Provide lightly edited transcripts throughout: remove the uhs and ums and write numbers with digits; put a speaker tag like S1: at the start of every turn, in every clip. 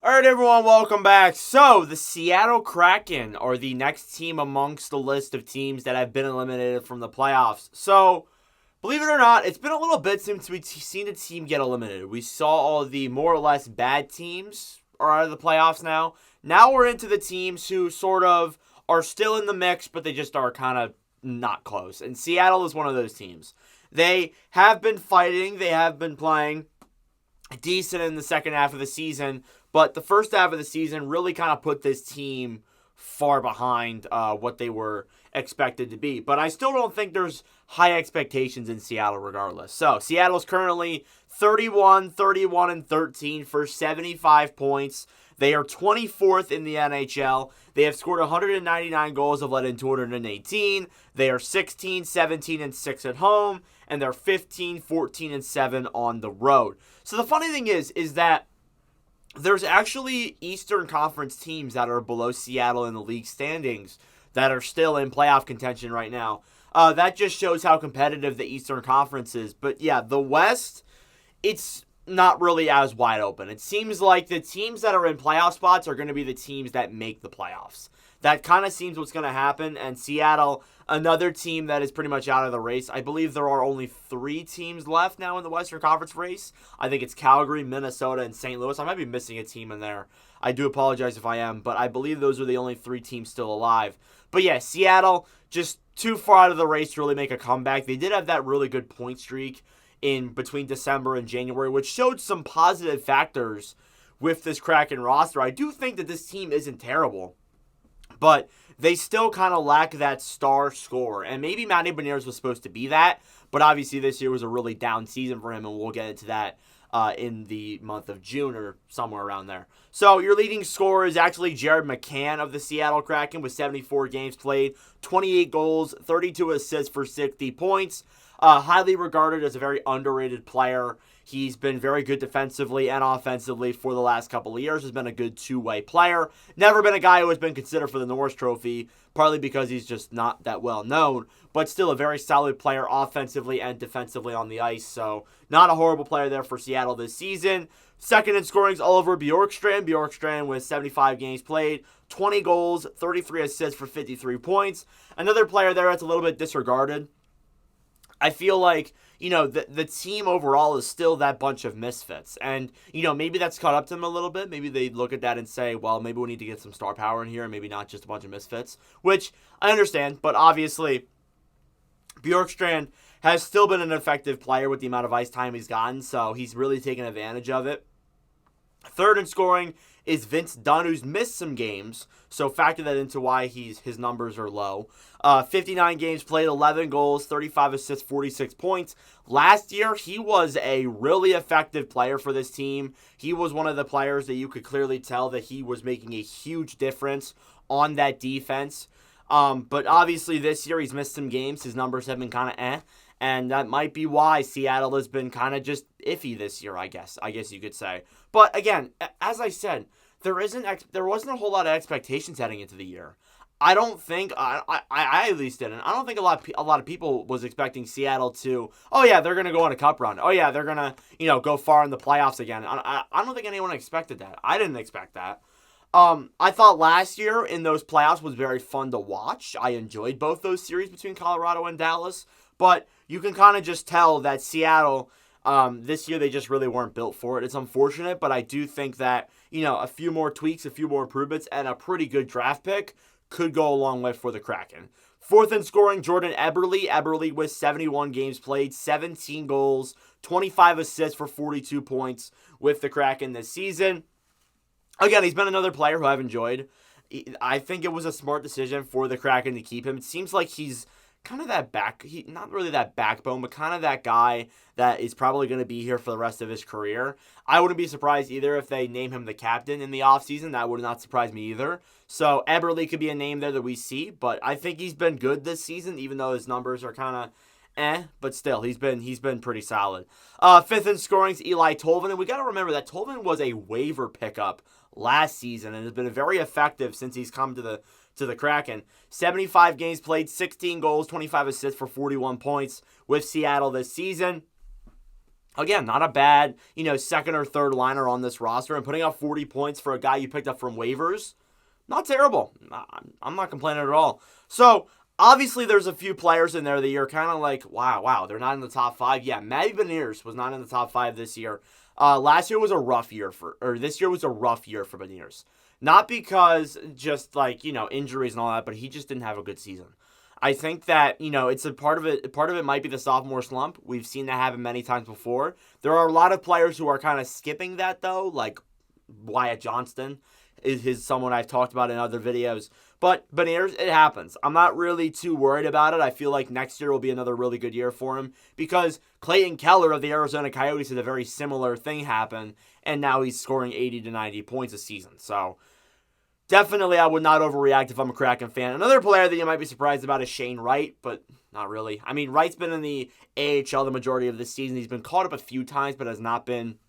S1: Alright everyone, welcome back. So, the Seattle Kraken are the next team amongst the list of teams that have been eliminated from the playoffs. So, believe it or not, it's been a little bit since we've seen a team get eliminated. We saw all the more or less bad teams are out of the playoffs now. Now we're into the teams who sort of are still in the mix, but they just are kind of not close. And Seattle is one of those teams. They have been fighting, they have been playing decent in the second half of the season, but the first half of the season really kind of put this team far behind what they were expected to be. But I still don't think there's high expectations in Seattle regardless. So Seattle's currently 31, 31, and 13 for 75 points. They are 24th in the NHL. They have scored 199 goals, have let in 218. They are 16, 17, and 6 at home, and they're 15, 14, and 7 on the road. So the funny thing is that there's actually Eastern Conference teams that are below Seattle in the league standings that are still in playoff contention right now. That just shows how competitive the Eastern Conference is. But yeah, the West, it's not really as wide open. It seems like the teams that are in playoff spots are going to be the teams that make the playoffs. That kind of seems what's going to happen. And Seattle, another team that is pretty much out of the race. I believe there are only 3 teams left now in the Western Conference race. I think it's Calgary, Minnesota, and St. Louis. I might be missing a team in there. I do apologize if I am, but I believe those are the only 3 teams still alive. But yeah, Seattle, just too far out of the race to really make a comeback. They did have that really good point streak in between December and January, which showed some positive factors with this Kraken roster. I do think that this team isn't terrible, but they still kind of lack that star scorer. And maybe Matty Beniers was supposed to be that, but obviously this year was a really down season for him, and we'll get into that in the month of June or somewhere around there. So your leading scorer is actually Jared McCann of the Seattle Kraken with 74 games played, 28 goals, 32 assists for 60 points. Highly regarded as a very underrated player. He's been very good defensively and offensively for the last couple of years. Has been a good two-way player. Never been a guy who has been considered for the Norris Trophy, partly because he's just not that well known, but still a very solid player offensively and defensively on the ice. So not a horrible player there for Seattle this season. Second in scoring is Oliver Bjorkstrand. Bjorkstrand with 75 games played, 20 goals, 33 assists for 53 points. Another player there that's a little bit disregarded. I feel like, the team overall is still that bunch of misfits. And, maybe that's caught up to them a little bit. Maybe they look at that and say, well, maybe we need to get some star power in here and maybe not just a bunch of misfits, which I understand. But obviously, Bjorkstrand has still been an effective player with the amount of ice time he's gotten, so he's really taken advantage of it. Third in scoring is Vince Dunn, who's missed some games, so factor that into why his numbers are low. 59 games played, 11 goals, 35 assists, 46 points. Last year, he was a really effective player for this team. He was one of the players that you could clearly tell that he was making a huge difference on that defense. But obviously this year he's missed some games. His numbers have been kind of and that might be why Seattle has been kind of just iffy this year, I guess you could say. But again, as I said, there wasn't a whole lot of expectations heading into the year. I don't think I at least didn't. I don't think a lot of people was expecting Seattle to, oh yeah, they're gonna go on a cup run. Oh yeah, they're gonna go far in the playoffs again. I don't think anyone expected that. I didn't expect that. I thought last year in those playoffs was very fun to watch. I enjoyed both those series between Colorado and Dallas, but you can kind of just tell that Seattle, this year they just really weren't built for it. It's unfortunate, but I do think that, a few more tweaks, a few more improvements, and a pretty good draft pick could go a long way for the Kraken. Fourth in scoring, Jordan Eberle. Eberle with 71 games played, 17 goals, 25 assists for 42 points with the Kraken this season. Again, he's been another player who I've enjoyed. I think it was a smart decision for the Kraken to keep him. It seems like he's kind of that not really that backbone, but kind of that guy that is probably going to be here for the rest of his career. I wouldn't be surprised either if they name him the captain in the offseason. That would not surprise me either. So Eberle could be a name there that we see, but I think he's been good this season, even though his numbers are kind of but still, he's been pretty solid. Fifth in scoring is Eli Tolvanen, and we got to remember that Tolvanen was a waiver pickup last season and has been very effective since he's come to the Kraken. 75 games played, 16 goals, 25 assists for 41 points with Seattle this season. Again, not a bad, second or third liner on this roster, and putting up 40 points for a guy you picked up from waivers, not terrible. I'm not complaining at all. So, obviously, there's a few players in there that you're kind of like, wow, they're not in the top 5. Yeah, Matty Beniers was not in the top 5 this year. Last year was a rough year this year was a rough year for Beniers. Not because just injuries and all that, but he just didn't have a good season. I think that, it's a part of it might be the sophomore slump. We've seen that happen many times before. There are a lot of players who are kind of skipping that, though, like Wyatt Johnston is someone I've talked about in other videos. But it happens. I'm not really too worried about it. I feel like next year will be another really good year for him because Clayton Keller of the Arizona Coyotes had a very similar thing happen, and now he's scoring 80 to 90 points a season. So, definitely, I would not overreact if I'm a Kraken fan. Another player that you might be surprised about is Shane Wright, but not really. I mean, Wright's been in the AHL the majority of this season. He's been called up a few times, but has not been,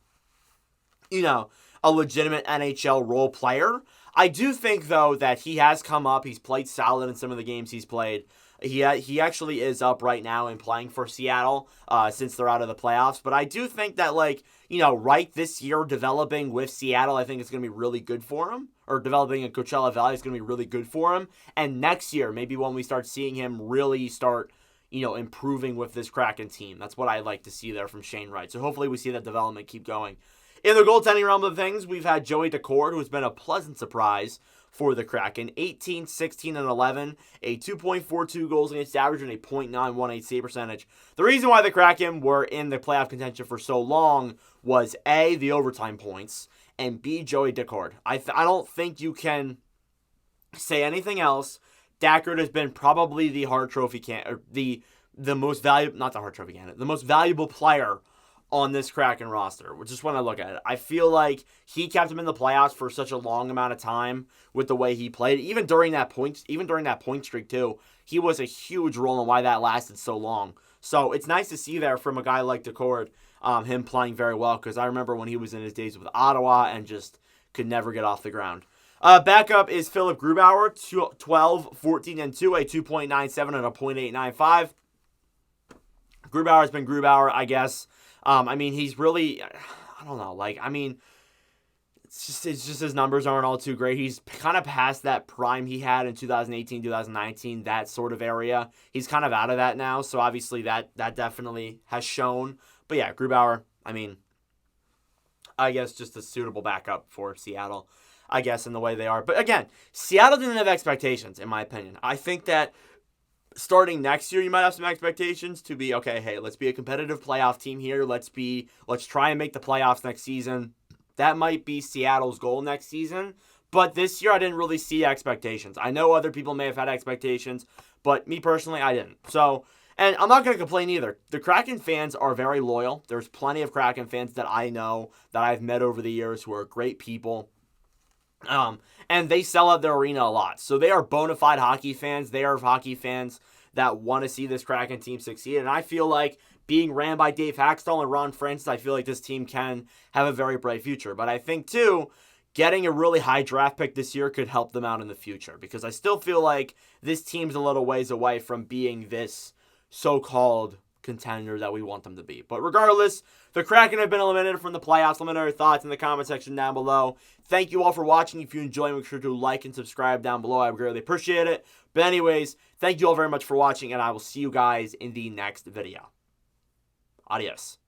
S1: a legitimate NHL role player. I do think, though, that he has come up. He's played solid in some of the games he's played. He actually is up right now and playing for Seattle since they're out of the playoffs. But I do think that, Wright this year developing with Seattle, I think it's going to be really good for him. Or developing in Coachella Valley is going to be really good for him. And next year, maybe when we start seeing him really start, improving with this Kraken team. That's what I like to see there from Shane Wright. So hopefully we see that development keep going. In the goaltending realm of things, we've had Joey Daccord, who's been a pleasant surprise for the Kraken. 18, 16, and 11. A 2.42 goals against average and a .918 save percentage. The reason why the Kraken were in the playoff contention for so long was A, the overtime points, and B, Joey Daccord. I don't think you can say anything else. Daccord has been probably the Hart Trophy the most valuable, not the Hart Trophy candidate, the most valuable player on this Kraken roster, which is when I look at it. I feel like he kept him in the playoffs for such a long amount of time with the way he played. Even during that point streak too, he was a huge role in why that lasted so long. So it's nice to see there from a guy like Daccord, him playing very well, because I remember when he was in his days with Ottawa and just could never get off the ground. Backup is Philip Grubauer, 12, 14, and 2, a 2.97 and a .895. Grubauer has been Grubauer, I guess. He's really, I don't know, it's just his numbers aren't all too great. He's kind of past that prime he had in 2018, 2019, that sort of area. He's kind of out of that now, so obviously that definitely has shown. But yeah, Grubauer, I guess just a suitable backup for Seattle, I guess, in the way they are. But again, Seattle didn't have expectations, in my opinion. I think that starting next year, you might have some expectations to be, okay, hey, let's be a competitive playoff team here. Let's try and make the playoffs next season. That might be Seattle's goal next season. But this year, I didn't really see expectations. I know other people may have had expectations, but me personally, I didn't. So, and I'm not going to complain either. The Kraken fans are very loyal. There's plenty of Kraken fans that I know, that I've met over the years, who are great people. And they sell out their arena a lot. So they are bona fide hockey fans. They are hockey fans that want to see this Kraken team succeed. And I feel like being ran by Dave Haxtell and Ron Francis, I feel like this team can have a very bright future. But I think, too, getting a really high draft pick this year could help them out in the future. Because I still feel like this team's a little ways away from being this so-called contender that we want them to be. But regardless, the Kraken have been eliminated from the playoffs. Let me know your thoughts in the comment section down below. Thank you all for watching. If you enjoy, make sure to like and subscribe down below. I would greatly appreciate it. But anyways, thank you all very much for watching, and I will see you guys in the next video. Adios.